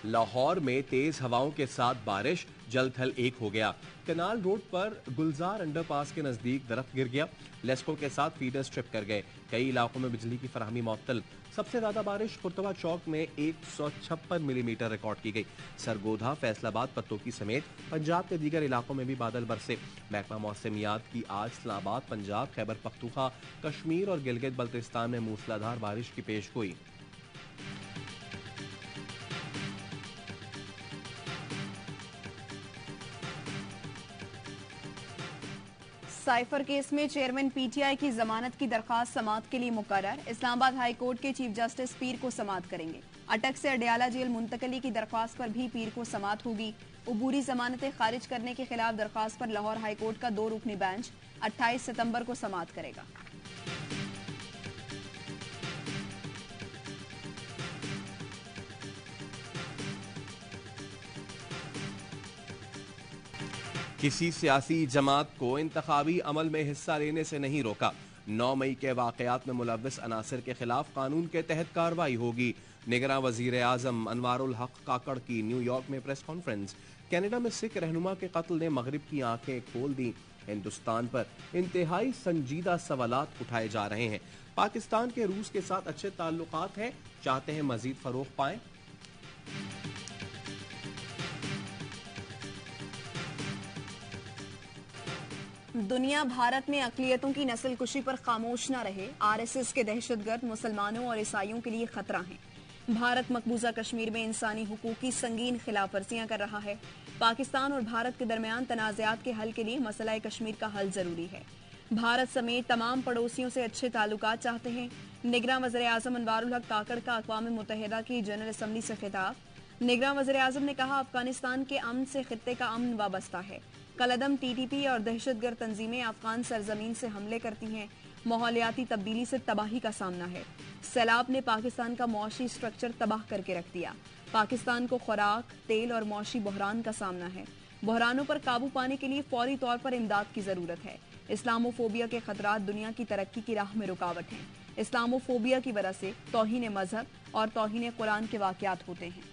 लाहौर में तेज हवाओं के साथ बारिश, जल थल एक हो गया। कनाल रोड पर गुलजार अंडरपास के नजदीक दरख्त गिर गया। लेस्को के साथ फीडर्स ट्रिप कर गए। कई इलाकों में बिजली की फराहमी मुअत्तल। सबसे ज्यादा बारिश कुर्तवा चौक में 156 मिलीमीटर रिकॉर्ड की गई। सरगोधा, फैसलाबाद, पत्तोकी समेत पंजाब के दीगर इलाकों में भी बादल बरसे। महकमा मौसमियात की आज इस्लामाबाद, पंजाब, खैबर पख्तूनख्वा, कश्मीर और गिलगित बल्तिस्तान में मूसलाधार बारिश की पेशगोई। साइफर केस में चेयरमैन पीटीआई की जमानत की दरखास्त समाअत के लिए मुकर्रर। इस्लामाबाद हाई कोर्ट के चीफ जस्टिस पीर को समाअत करेंगे। अटक से अडयाला जेल मुंतकली की दरखास्त पर भी पीर को समाअत होगी। उबूरी जमानतें खारिज करने के खिलाफ दरखास्त पर लाहौर हाई कोर्ट का 2 रुकनी बेंच 28 सितंबर को समाअत करेगा। किसी सियासी जमात को इंतखाबी अमल में हिस्सा लेने से नहीं रोका। 9 मई के वाकयात में मुलव्विस अनासिर के खिलाफ कानून के तहत कार्रवाई होगी। निगरां वजीर आजम अनवारुल हक काकड़ की न्यूयॉर्क में प्रेस कॉन्फ्रेंस। कनाडा में सिख रहनुमा के कत्ल ने मगरिब की आंखें खोल दी। हिंदुस्तान पर इंतहाई संजीदा सवालात उठाए जा रहे हैं। पाकिस्तान के रूस के साथ अच्छे ताल्लुकात हैं, चाहते हैं मजीद फरोग पाएं। दुनिया भारत में अकलियतों की नस्लकुशी पर खामोश न रहे। आरएसएस के दहशतगर्द मुसलमानों और ईसाइयों के लिए खतरा हैं। भारत मकबूजा कश्मीर में इंसानी हुकूक की संगीन खिलाफ वर्जियां कर रहा है। पाकिस्तान और भारत के दरमियान तनाज़ात के हल के लिए मसला कश्मीर का हल जरूरी है। भारत समेत तमाम पड़ोसियों से अच्छे ताल्लुकात चाहते हैं। निगरां वज़ीर आज़म अनवारुल हक काकड़ का अक़वाम मुत्तहिदा की जनरल असम्बली से खिताब। निगरां वज़ीर आज़म ने कहा, अफगानिस्तान के अमन से खित्ते का अमन वाबस्ता है। कलअदम टीटीपी और दहशतगर्द तंजीमें अफगान सरजमीन से हमले करती हैं। माहौलियाती तब्दीली से तबाही का सामना है। सैलाब ने पाकिस्तान का मौशी स्ट्रक्चर तबाह करके रख दिया। पाकिस्तान को खुराक, तेल और मौशी बहरान का सामना है। बहरानों पर काबू पाने के लिए फौरी तौर पर इमदाद की जरूरत है। इस्लामोफोबिया के खतरात दुनिया की तरक्की की राह में रुकावट हैं। इस्लामोफोबिया की वजह से तौहीन मजहब और तौहीन कुरान के वाकयात होते हैं।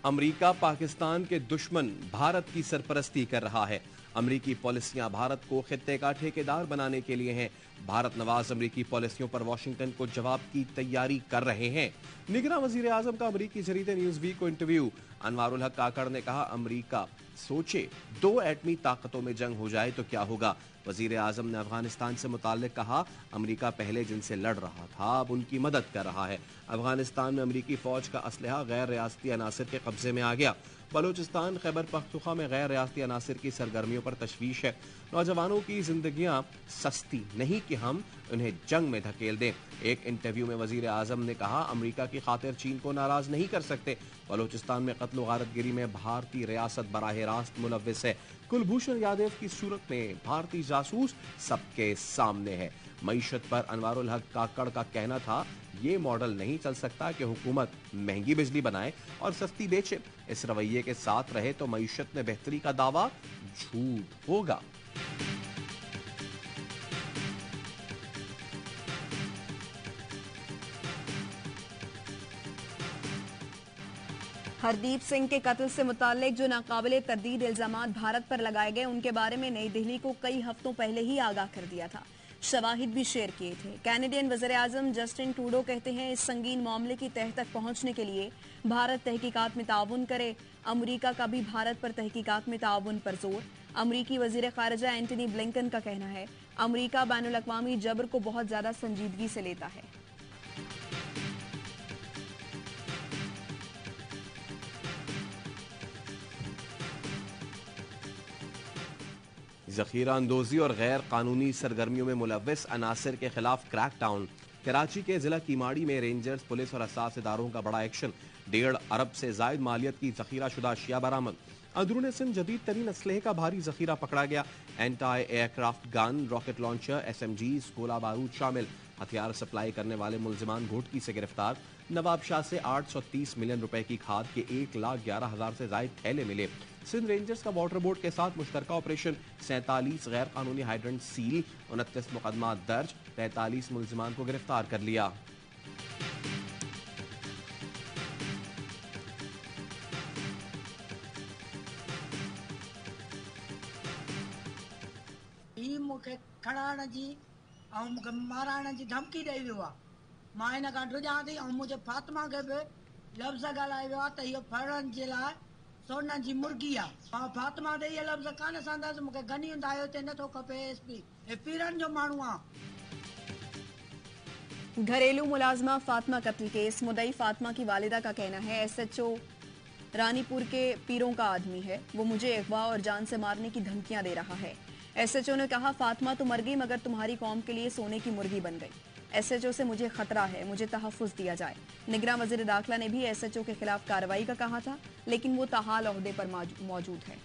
अमरीका पाकिस्तान के दुश्मन भारत की सरपरस्ती कर रहा है। अमरीकी पॉलिसियां भारत को खित्ते का ठेकेदार बनाने के लिए हैं। भारत नवाज अमरीकी पॉलिसियों पर वाशिंगटन को जवाब की तैयारी कर रहे हैं। निगरां वजीर आजम का अमरीकी जरीदे न्यूज़वीक को इंटरव्यू। अनवारुल हक काकड़ ने कहा, अमरीका सोचे 2 एटमी ताकतों में जंग हो जाए तो क्या होगा। वजीर आजम ने अफगानिस्तान से मुताल्लिक कहा, अमरीका पहले जिनसे लड़ रहा था अब उनकी मदद कर रहा है। अफगानिस्तान में अमरीकी फौज का असलहा गैर रियासती अनासिर के कब्जे में आ गया। बलूचिस्तान, खैबर पख्तूनख्वा में गैर रियासती अनासिर की सरगर्मियों पर तशवीश है। नौजवानों की जिंदगियां सस्ती नहीं कि हम उन्हें जंग में धकेल दें। एक इंटरव्यू में वजीर आजम ने कहा, अमरीका की खातिर चीन को नाराज नहीं कर सकते। बलूचिस्तान में कत्ल व गारतगिरी में भारतीय रियासत बराह रास्त मुलव्विस है। कुलभूषण यादव की सूरत में भारतीय जासूस सबके सामने है। मईशत पर अनवारुल हक काकड़ का कहना था, ये मॉडल नहीं चल सकता कि हुकूमत महंगी बिजली बनाए और सस्ती बेचे। इस रवैये के साथ रहे तो मईशत में बेहतरी का दावा झूठ होगा। हरदीप सिंह के कत्ल से मुताल्लिक जो नाकाबिले तरदीद इल्जामात भारत पर लगाए गए, उनके बारे में नई दिल्ली को कई हफ्तों पहले ही आगाह कर दिया था। शवाहिद भी शेयर किए थे। कैनेडियन वज़ीर आज़म जस्टिन ट्रूडो कहते हैं, इस संगीन मामले की तह तक पहुंचने के लिए भारत तहकीकात में ताउन करे। अमरीका का भी भारत पर तहकीकात में ताउन पर जोर। अमरीकी वज़ीर ख़ारिजा एंटनी ब्लिंकन का कहना है, अमरीका बैनुल अक़वामी जबर को बहुत ज्यादा संजीदगी से लेता है। जखीरा अंदोजी और गैर कानूनी सरगर्मियों में मुलव्विस अनासिर के खिलाफ क्रैकडाउन। कराची के जिला कीमाड़ी में रेंजर्स, पुलिस और हसास इदारों का बड़ा एक्शन। 1.5 अरब से जायद मालियत की जखीरा शुदा अशिया बरामद। अंदरून सिंध जदीद तरीन असलहे का भारी जखीरा पकड़ा गया। Anti aircraft gun, rocket launcher, SMGs, गोला बारूद शामिल। हथियार सप्लाई करने वाले मुल्जिमान घोटकी से गिरफ्तार। नवाब शाह से 830 मिलियन रुपए की खाद के 1,11,000 से ज्यादा थैले मिले। सिंध रेंजर्स का वाटर बोर्ड के साथ मुश्तरका ऑपरेशन, 47 गैर कानूनी हाइड्रेंट सील, 29 मुकदमा दर्ज, 43 मुलजिमान को गिरफ्तार कर लिया। मूंखे खणाइण जी ऐं मूंखे माराइण जी धमकी ॾेई वियो आहे। मां हिन खां ड्रिजां थी ऐं मुंहिंजे फातिमा खे बि लफ़्ज़ ॻाल्हाए वियो आहे त इहो फड़ण जे लाइ सोन जी मुर्गी आहे। मां फातिमा ते इहे लफ़्ज़ कान संदसि, मूंखे गनी हूंदा हिते नथो खपे। एसपी हे पीरनि जो माण्हू आहे। घरेलू मुलाजमा फातिमा कत्ल केस, मुद्दई फातिमा की वालिदा का कहना है SHO रानीपुर के पीरों का आदमी है, वो मुझे अगवा और जान से मारने की धमकियां दे रहा है। SHO ने कहा फातिमा तो मर गई मगर तुम्हारी कौम के लिए सोने की मुर्गी बन गई। SHO से मुझे खतरा है, मुझे तहफ़्फ़ुज़ दिया जाए। निगरान वज़ीर दाखिला ने भी SHO के खिलाफ कार्रवाई का कहा था, लेकिन वो ताहाल ओहदे पर मौजूद है।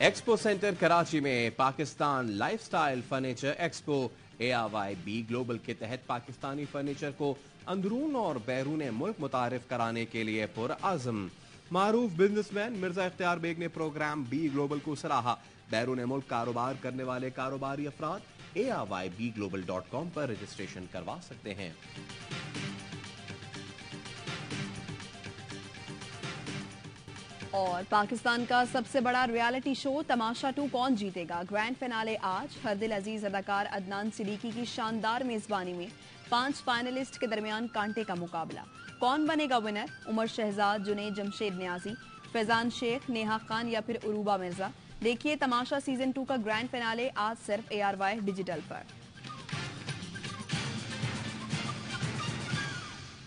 एक्सपो सेंटर कराची में Pakistan lifestyle furniture expo ARYB global के तहत पाकिस्तानी फर्नीचर को अंदरून और बैरून मुल्क मुतारिफ कराने के लिए पुरअज़्म। मारूफ बिजनेसमैन मिर्जा इख्तियार बेग ने प्रोग्राम B ग्लोबल को सराहा। बैरून मुल्क कारोबार करने वाले कारोबारी अफराद ARYBglobal.com पर रजिस्ट्रेशन करवा सकते हैं। और पाकिस्तान का सबसे बड़ा रियलिटी शो तमाशा 2 कौन जीतेगा, ग्रैंड फिनाले आज। हरदिल अजीज अदाकार अदनान सिद्दीकी की शानदार मेजबानी में 5 फाइनलिस्ट के दरमियान कांटे का मुकाबला। कौन बनेगा विनर, उमर शहजाद, जुनैद जमशेद न्याजी, फैजान शेख, नेहा खान या फिर उरूबा मिर्जा। देखिए तमाशा सीजन 2 का ग्रैंड फिनाले आज सिर्फ ARY डिजिटल पर।